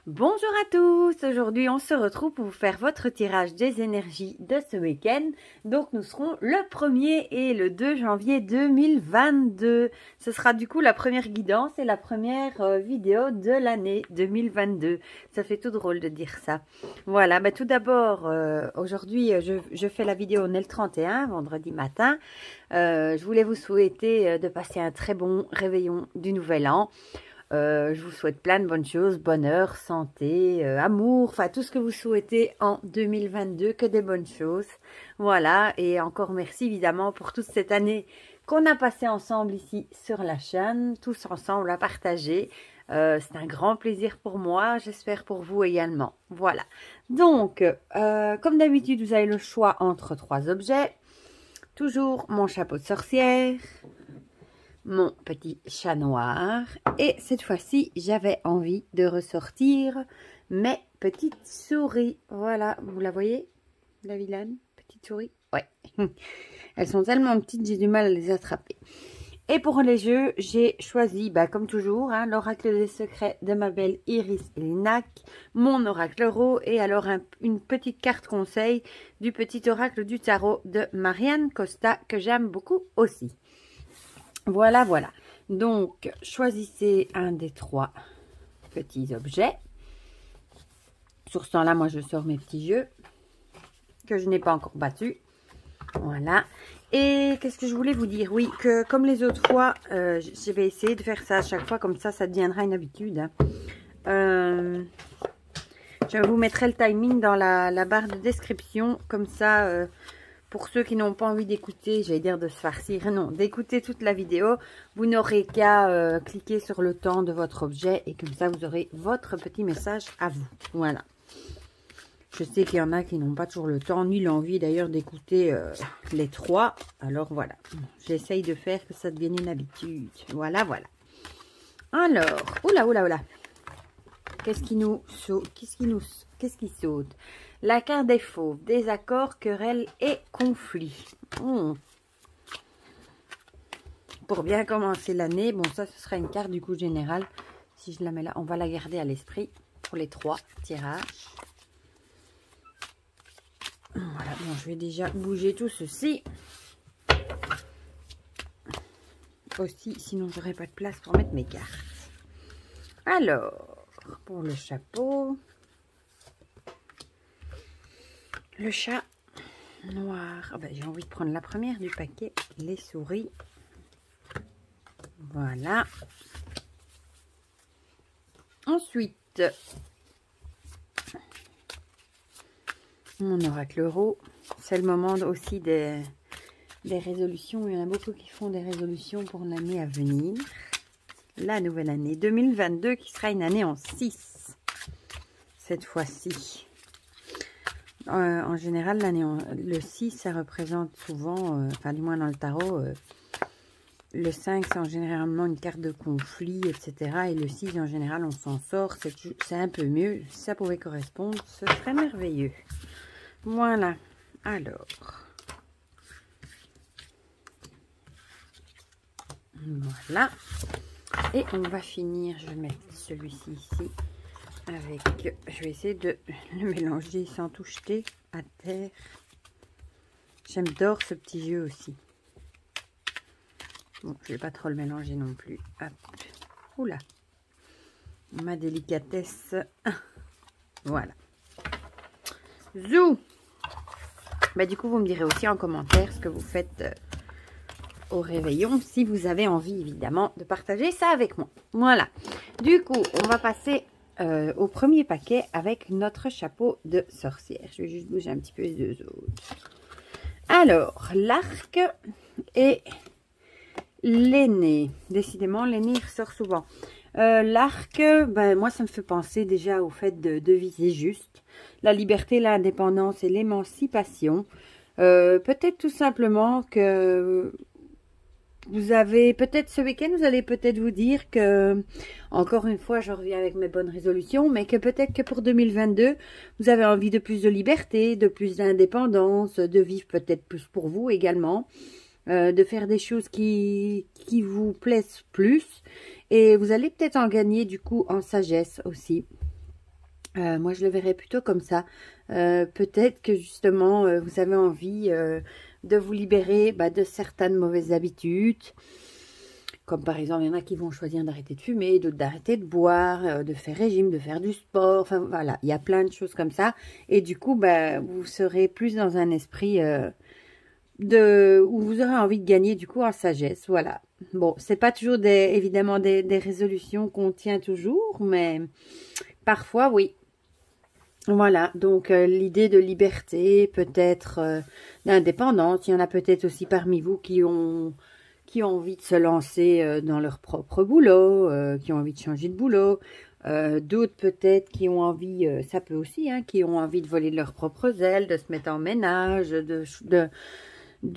Bonjour à tous, aujourd'hui on se retrouve pour vous faire votre tirage des énergies de ce week-end. Donc nous serons le 1er et le 2 janvier 2022. Ce sera du coup la première guidance et la première vidéo de l'année 2022. Ça fait tout drôle de dire ça. Voilà, tout d'abord aujourd'hui je fais la vidéo, on est le 31, vendredi matin. Je voulais vous souhaiter de passer un très bon réveillon du nouvel an. Je vous souhaite plein de bonnes choses, bonheur, santé, amour, enfin tout ce que vous souhaitez en 2022, que des bonnes choses. Voilà, et encore merci évidemment pour toute cette année qu'on a passée ensemble ici sur la chaîne, tous ensemble à partager. C'est un grand plaisir pour moi, j'espère pour vous également. Voilà, donc comme d'habitude vous avez le choix entre 3 objets. Toujours mon chapeau de sorcière, mon petit chat noir, et cette fois-ci j'avais envie de ressortir mes petites souris. Voilà, vous la voyez, la vilaine petite souris? Ouais, elles sont tellement petites, j'ai du mal à les attraper. Et pour les jeux, j'ai choisi, comme toujours, l'oracle des secrets de ma belle Iris Elinac, mon oracle euro, et alors une petite carte conseil du petit oracle du tarot de Marianne Costa, que j'aime beaucoup aussi. Voilà, voilà. Donc, choisissez un des 3 petits objets. Sur ce temps-là, moi, je sors mes petits jeux que je n'ai pas encore battus. Voilà. Et qu'est-ce que je voulais vous dire? Oui, que comme les autres fois, je vais essayer de faire ça à chaque fois. Comme ça deviendra une habitude. Je vous mettrai le timing dans la barre de description. Comme ça... pour ceux qui n'ont pas envie d'écouter, j'allais dire de se farcir, non, d'écouter toute la vidéo, vous n'aurez qu'à cliquer sur le temps de votre objet et comme ça vous aurez votre petit message à vous. Voilà. Je sais qu'il y en a qui n'ont pas toujours le temps ni l'envie d'ailleurs d'écouter les 3. Alors voilà, j'essaye de faire que ça devienne une habitude. Voilà, voilà. Alors, oula, oula, oula. Qu'est-ce qui saute? Qu'est-ce qui saute? La carte des fauves, désaccords, querelles et conflits. Pour bien commencer l'année, bon ça ce sera une carte du coup générale. Si je la mets là, on va la garder à l'esprit pour les 3 tirages. Voilà, bon je vais déjà bouger tout ceci. Aussi, sinon j'aurai pas de place pour mettre mes cartes. Alors, pour le chapeau... Le chat noir. J'ai envie de prendre la première du paquet, les souris. Voilà. Ensuite, mon oracle euro. C'est le moment aussi des résolutions. Il y en a beaucoup qui font des résolutions pour l'année à venir. La nouvelle année 2022 qui sera une année en 6. Cette fois-ci. En général, le 6, ça représente souvent, enfin du moins dans le tarot, le 5, c'est généralement une carte de conflit, etc. Et le 6, en général, on s'en sort, c'est un peu mieux. Si ça pouvait correspondre, ce serait merveilleux. Voilà, alors. Voilà. Et on va finir, je vais mettre celui-ci ici. Je vais essayer de le mélanger sans tout jeter à terre. J'adore ce petit jeu aussi. Bon, je vais pas trop le mélanger non plus. Hop. Oula. Ma délicatesse. Voilà. Zou. Du coup, vous me direz aussi en commentaire ce que vous faites au réveillon. Si vous avez envie, évidemment, de partager ça avec moi. Voilà. Du coup, on va passer... au premier paquet avec notre chapeau de sorcière. Je vais juste bouger un petit peu les 2 autres. Alors, l'arc et l'aîné. Décidément, l'aîné ressort souvent. L'arc, moi, ça me fait penser déjà au fait de viser juste. La liberté, l'indépendance et l'émancipation. Peut-être tout simplement que... Vous avez peut-être ce week-end, vous allez peut-être vous dire que, encore une fois, je reviens avec mes bonnes résolutions, mais que peut-être que pour 2022, vous avez envie de plus de liberté, de plus d'indépendance, de vivre peut-être plus pour vous également, de faire des choses qui vous plaisent plus. Et vous allez peut-être en gagner du coup en sagesse aussi. Moi, je le verrais plutôt comme ça. Peut-être que justement, vous avez envie de vous libérer de certaines mauvaises habitudes. Comme par exemple, il y en a qui vont choisir d'arrêter de fumer, d'autres d'arrêter de boire, de faire régime, de faire du sport. Enfin, voilà, il y a plein de choses comme ça. Et du coup, vous serez plus dans un esprit où vous aurez envie de gagner du coup en sagesse. Voilà. Bon, c'est pas toujours évidemment des résolutions qu'on tient toujours, mais parfois, oui. Voilà, donc l'idée de liberté, peut-être d'indépendance. Il y en a peut-être aussi parmi vous qui ont envie de se lancer dans leur propre boulot, qui ont envie de changer de boulot. D'autres peut-être qui ont envie, ça peut aussi, hein, qui ont envie de voler de leurs propres ailes, de se mettre en ménage,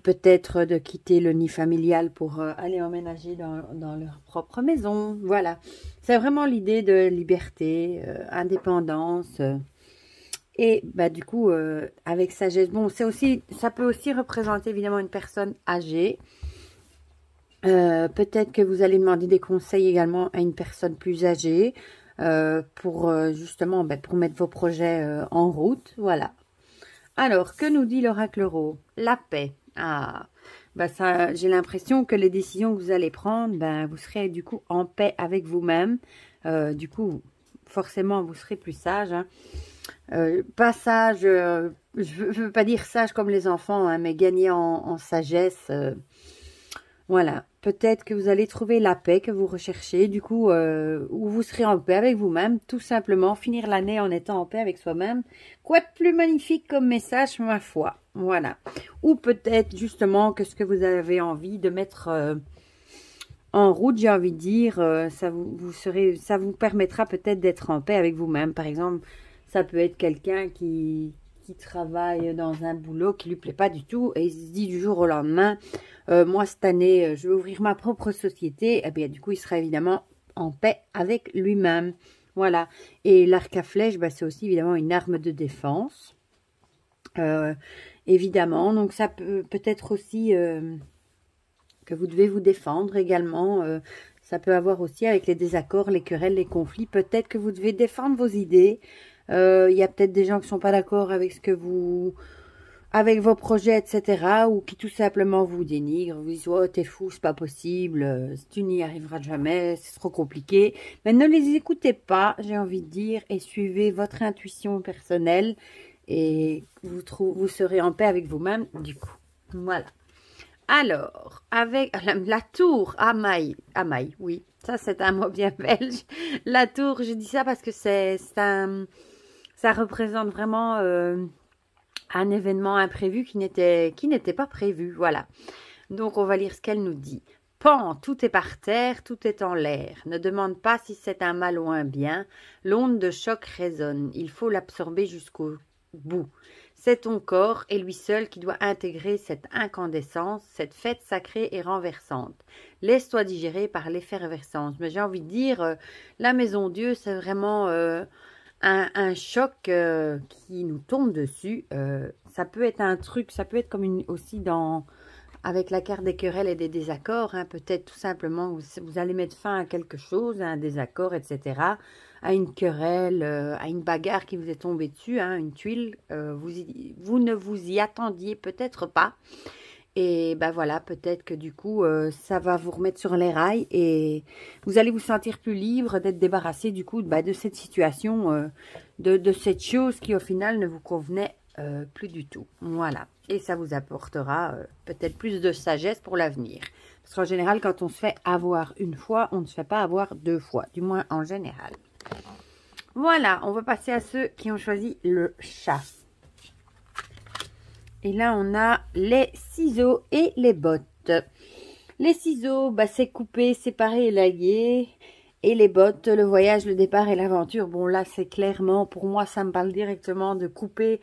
peut-être de quitter le nid familial pour aller emménager dans leur propre maison. Voilà, c'est vraiment l'idée de liberté, indépendance. Et du coup, avec sagesse, bon, ça peut aussi représenter évidemment une personne âgée. Peut-être que vous allez demander des conseils également à une personne plus âgée pour justement pour mettre vos projets en route. Voilà. Alors, que nous dit l'oracle Euro? La paix. Ah, ça, j'ai l'impression que les décisions que vous allez prendre, vous serez du coup en paix avec vous-même. Du coup, forcément, vous serez plus sage. Hein. Pas sage, je veux pas dire sage comme les enfants, hein, mais gagner en sagesse. Voilà, peut-être que vous allez trouver la paix que vous recherchez, du coup, où vous serez en paix avec vous-même, tout simplement, finir l'année en étant en paix avec soi-même. Quoi de plus magnifique comme message, ma foi, voilà. Ou peut-être justement que ce que vous avez envie de mettre en route, j'ai envie de dire, ça vous permettra peut-être d'être en paix avec vous-même. Par exemple, ça peut être quelqu'un qui travaille dans un boulot qui lui plaît pas du tout et il se dit du jour au lendemain, moi cette année je vais ouvrir ma propre société, et bien du coup il sera évidemment en paix avec lui-même. Voilà, et l'arc à flèche, c'est aussi évidemment une arme de défense, évidemment, donc ça peut-être aussi que vous devez vous défendre également. Ça peut avoir aussi avec les désaccords, les querelles, les conflits, peut-être que vous devez défendre vos idées. Il y a peut-être des gens qui ne sont pas d'accord avec avec vos projets, etc. Ou qui tout simplement vous dénigrent, vous disent « Oh, t'es fou, c'est pas possible, tu n'y arriveras jamais, c'est trop compliqué. » Mais ne les écoutez pas, j'ai envie de dire, et suivez votre intuition personnelle et vous serez en paix avec vous-même, du coup. Voilà. Alors, avec la tour, Amaï, oui, ça c'est un mot bien belge. La tour, je dis ça parce que ça représente vraiment un événement imprévu qui n'était pas prévu, voilà. Donc, on va lire ce qu'elle nous dit. Pan, tout est par terre, tout est en l'air. Ne demande pas si c'est un mal ou un bien. L'onde de choc résonne. Il faut l'absorber jusqu'au bout. C'est ton corps et lui seul qui doit intégrer cette incandescence, cette fête sacrée et renversante. Laisse-toi digérer par l'effervescence. Mais j'ai envie de dire, la Maison Dieu, c'est vraiment un choc qui nous tombe dessus. Ça peut être un truc, ça peut être comme aussi avec la carte des querelles et des désaccords, hein, peut-être tout simplement vous allez mettre fin à quelque chose, à un désaccord, etc., à une querelle, à une bagarre qui vous est tombée dessus, hein, une tuile, vous ne vous y attendiez peut-être pas. Et voilà, peut-être que du coup, ça va vous remettre sur les rails et vous allez vous sentir plus libre d'être débarrassé du coup de cette situation, de cette chose qui au final ne vous convenait plus du tout. Voilà. Et ça vous apportera peut-être plus de sagesse pour l'avenir. Parce qu'en général, quand on se fait avoir une fois, on ne se fait pas avoir deux fois. Du moins en général. Voilà, on va passer à ceux qui ont choisi le chat. Et là, on a les ciseaux et les bottes. Les ciseaux, c'est couper, séparer, élaguer. Et les bottes, le voyage, le départ et l'aventure. Bon, là, c'est clairement, pour moi, ça me parle directement de couper.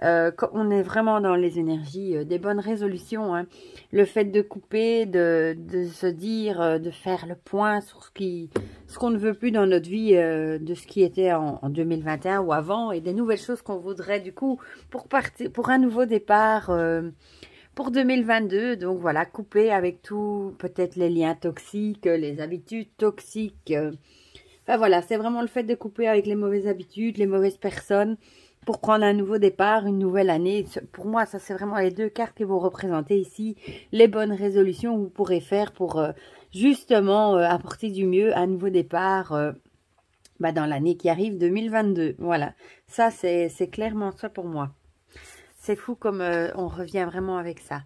Quand on est vraiment dans les énergies des bonnes résolutions, hein. Le fait de couper, de se dire, de faire le point sur ce qu'on ne veut plus dans notre vie, de ce qui était en 2021 ou avant, et des nouvelles choses qu'on voudrait du coup pour un nouveau départ pour 2022. Donc voilà, couper avec tout, peut-être les liens toxiques, les habitudes toxiques, Enfin voilà, c'est vraiment le fait de couper avec les mauvaises habitudes, les mauvaises personnes, pour prendre un nouveau départ, une nouvelle année. Pour moi, ça c'est vraiment les deux cartes qui vont représenter ici les bonnes résolutions que vous pourrez faire pour justement apporter du mieux, un nouveau départ dans l'année qui arrive, 2022. Voilà, ça c'est clairement ça pour moi. C'est fou comme on revient vraiment avec ça.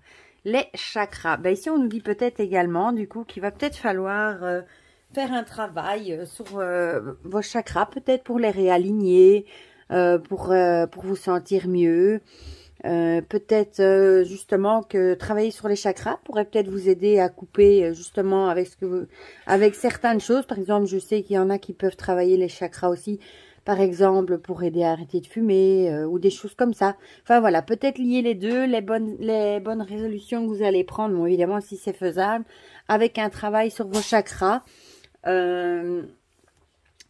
Les chakras. Ben ici, on nous dit peut-être également, du coup, qu'il va peut-être falloir faire un travail sur vos chakras, peut-être pour les réaligner, pour vous sentir mieux. Peut-être justement que travailler sur les chakras pourrait peut-être vous aider à couper justement avec certaines choses. Par exemple, je sais qu'il y en a qui peuvent travailler les chakras aussi, par exemple pour aider à arrêter de fumer ou des choses comme ça. Enfin voilà, peut-être lier les deux, les bonnes résolutions que vous allez prendre, bon évidemment si c'est faisable, avec un travail sur vos chakras.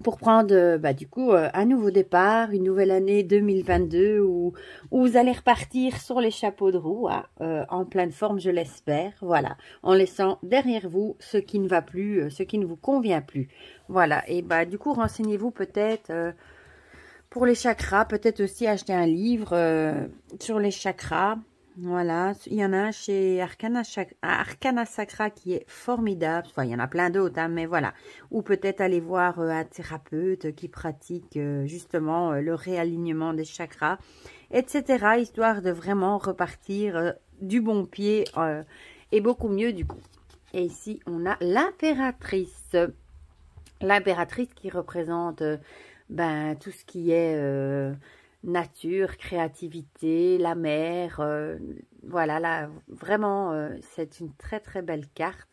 Pour prendre du coup un nouveau départ, une nouvelle année 2022 où vous allez repartir sur les chapeaux de roue en pleine forme, je l'espère, voilà, en laissant derrière vous ce qui ne va plus, ce qui ne vous convient plus. Voilà, et du coup renseignez-vous peut-être pour les chakras, peut-être aussi acheter un livre sur les chakras. Voilà, il y en a un chez Arcana Sacra qui est formidable. Enfin, il y en a plein d'autres, hein, mais voilà. Ou peut-être aller voir un thérapeute qui pratique justement le réalignement des chakras, etc. Histoire de vraiment repartir du bon pied et beaucoup mieux du coup. Et ici, on a l'impératrice. L'impératrice qui représente tout ce qui est... nature, créativité, la mer, voilà, là, vraiment, c'est une très très belle carte.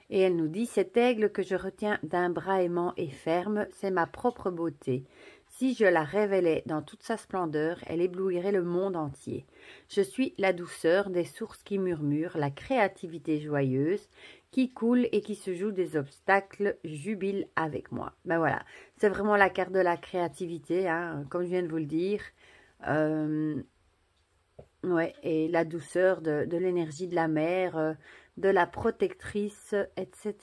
Et elle nous dit, cet aigle que je retiens d'un bras aimant et ferme, c'est ma propre beauté. Si je la révélais dans toute sa splendeur, elle éblouirait le monde entier. Je suis la douceur des sources qui murmurent, la créativité joyeuse, qui coule et qui se joue des obstacles, jubile avec moi. Ben voilà, c'est vraiment la carte de la créativité, hein, comme je viens de vous le dire. Ouais, et la douceur de l'énergie de la mer, de la protectrice, etc.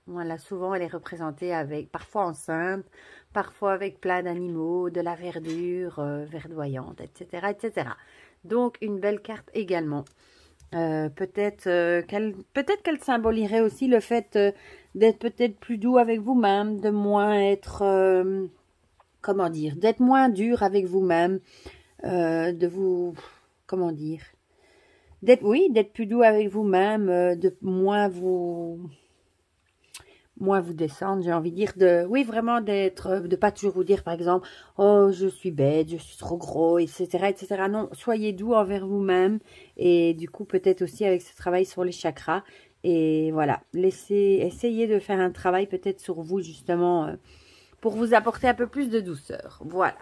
Voilà, souvent elle est représentée avec, parfois enceinte, parfois avec plein d'animaux, de la verdure verdoyante, etc., etc. Donc une belle carte également. Peut-être qu'elle symboliserait aussi le fait d'être peut-être plus doux avec vous-même, de moins être, comment dire, d'être moins dur avec vous-même, de vous, comment dire, d'être plus doux avec vous-même, de moins vous descendre, j'ai envie de dire, vraiment de pas toujours vous dire par exemple, oh je suis bête, je suis trop gros, etc., etc. Non, soyez doux envers vous-même et du coup peut-être aussi avec ce travail sur les chakras et voilà, essayez de faire un travail peut-être sur vous justement pour vous apporter un peu plus de douceur, voilà.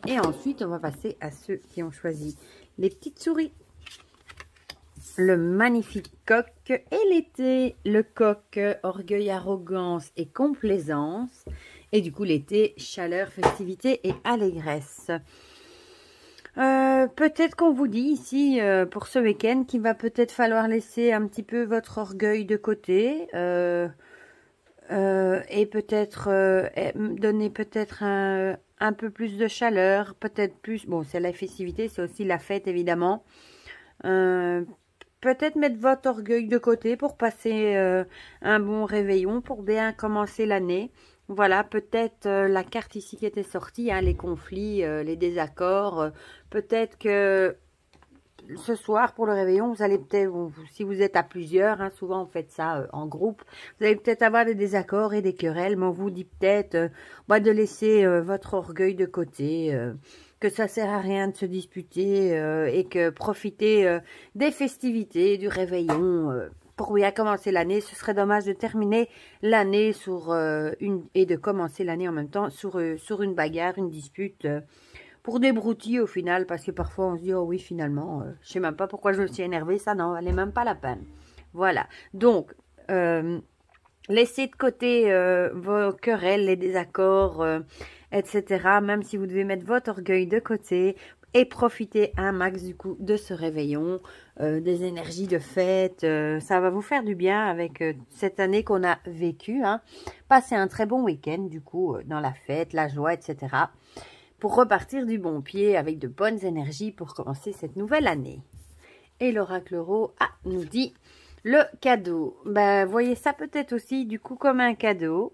Et ensuite on va passer à ceux qui ont choisi les petites souris. Le magnifique coq et l'été, le coq, orgueil, arrogance et complaisance. Et du coup, l'été, chaleur, festivité et allégresse. Peut-être qu'on vous dit ici, pour ce week-end, qu'il va peut-être falloir laisser un petit peu votre orgueil de côté. Et peut-être donner peut-être un peu plus de chaleur, peut-être plus... Bon, c'est la festivité, c'est aussi la fête, évidemment. Peut-être mettre votre orgueil de côté pour passer un bon réveillon, pour bien commencer l'année. Voilà, peut-être la carte ici qui était sortie, hein, les conflits, les désaccords. Peut-être que ce soir, pour le réveillon, vous allez peut-être, si vous êtes à plusieurs, hein, souvent on fait ça en groupe, vous allez peut-être avoir des désaccords et des querelles, mais on vous dit peut-être de laisser votre orgueil de côté, que ça sert à rien de se disputer et que profitez des festivités, du réveillon pour bien commencer l'année. Ce serait dommage de terminer l'année sur et de commencer l'année en même temps sur une bagarre, une dispute pour des broutilles au final, parce que parfois on se dit oh oui finalement je sais même pas pourquoi je me suis énervée, ça n'en valait même pas la peine. Voilà, donc laissez de côté vos querelles, les désaccords, etc. Même si vous devez mettre votre orgueil de côté, et profitez un max du coup de ce réveillon, des énergies de fête. Ça va vous faire du bien avec cette année qu'on a vécue. Hein. Passez un très bon week-end du coup dans la fête, la joie, etc. Pour repartir du bon pied avec de bonnes énergies pour commencer cette nouvelle année. Et l'oracle Euro nous dit le cadeau. Ben, voyez ça peut-être aussi du coup comme un cadeau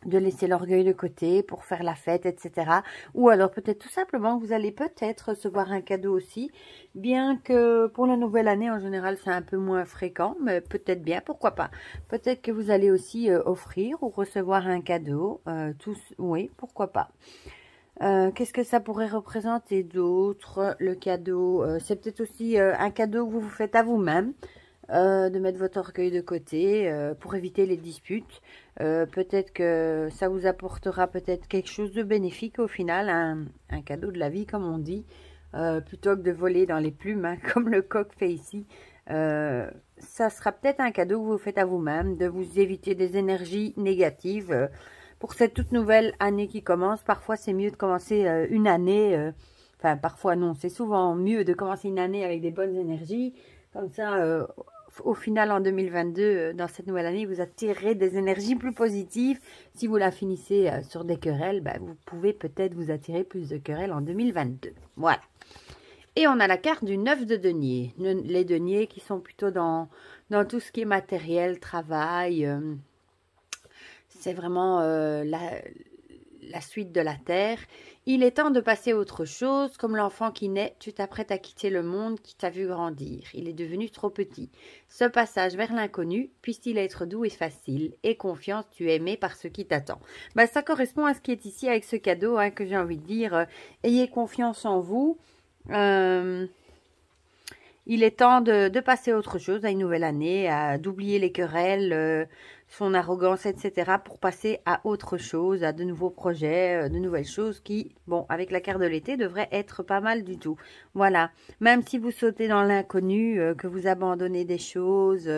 de laisser l'orgueil de côté pour faire la fête, etc. Ou alors peut-être tout simplement que vous allez peut-être recevoir un cadeau aussi, bien que pour la nouvelle année, en général, c'est un peu moins fréquent, mais peut-être bien, pourquoi pas. Peut-être que vous allez aussi offrir ou recevoir un cadeau, oui, pourquoi pas. Qu'est-ce que ça pourrait représenter d'autre, le cadeau? C'est peut-être aussi un cadeau que vous vous faites à vous-même. De mettre votre orgueil de côté pour éviter les disputes. Peut-être que ça vous apportera peut-être quelque chose de bénéfique au final, un cadeau de la vie comme on dit, plutôt que de voler dans les plumes, hein, comme le coq fait ici. Ça sera peut-être un cadeau que vous faites à vous-même, de vous éviter des énergies négatives. Pour cette toute nouvelle année qui commence, parfois c'est mieux de commencer une année, enfin parfois non, c'est souvent mieux de commencer une année avec des bonnes énergies, comme ça au final, en 2022, dans cette nouvelle année, vous attirerez des énergies plus positives. Si vous la finissez sur des querelles, ben, vous pouvez peut-être vous attirer plus de querelles en 2022. Voilà. Et on a la carte du 9 de denier. Les deniers qui sont plutôt dans tout ce qui est matériel, travail. C'est vraiment la suite de la terre. Il est temps de passer à autre chose. Comme l'enfant qui naît, tu t'apprêtes à quitter le monde qui t'a vu grandir. Il est devenu trop petit. Ce passage vers l'inconnu, puisse-t-il être doux et facile. Et confiance, tu es aimé par ce qui t'attend. Ben, ça correspond à ce qui est ici avec ce cadeau, hein, que j'ai envie de dire. Ayez confiance en vous. Il est temps de passer à autre chose, à une nouvelle année, d'oublier les querelles, son arrogance, etc. pour passer à autre chose, à de nouveaux projets, de nouvelles choses qui, bon, avec la carte de l'été, devraient être pas mal du tout. Voilà. Même si vous sautez dans l'inconnu, que vous abandonnez des choses,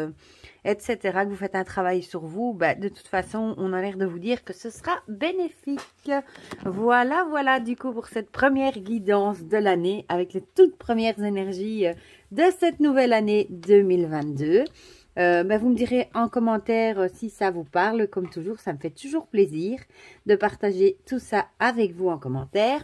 etc., que vous faites un travail sur vous, bah, de toute façon, on a l'air de vous dire que ce sera bénéfique. Voilà, voilà, du coup, pour cette première guidance de l'année, avec les toutes premières énergies de cette nouvelle année 2022. Vous me direz en commentaire si ça vous parle. Comme toujours, ça me fait toujours plaisir de partager tout ça avec vous en commentaire.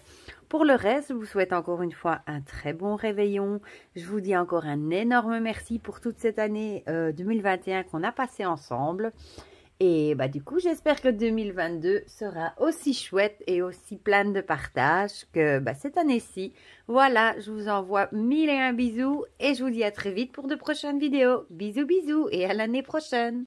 Pour le reste, je vous souhaite encore une fois un très bon réveillon. Je vous dis encore un énorme merci pour toute cette année 2021 qu'on a passé ensemble. Et du coup, j'espère que 2022 sera aussi chouette et aussi pleine de partage que cette année-ci. Voilà, je vous envoie 1001 bisous et je vous dis à très vite pour de prochaines vidéos. Bisous, bisous et à l'année prochaine.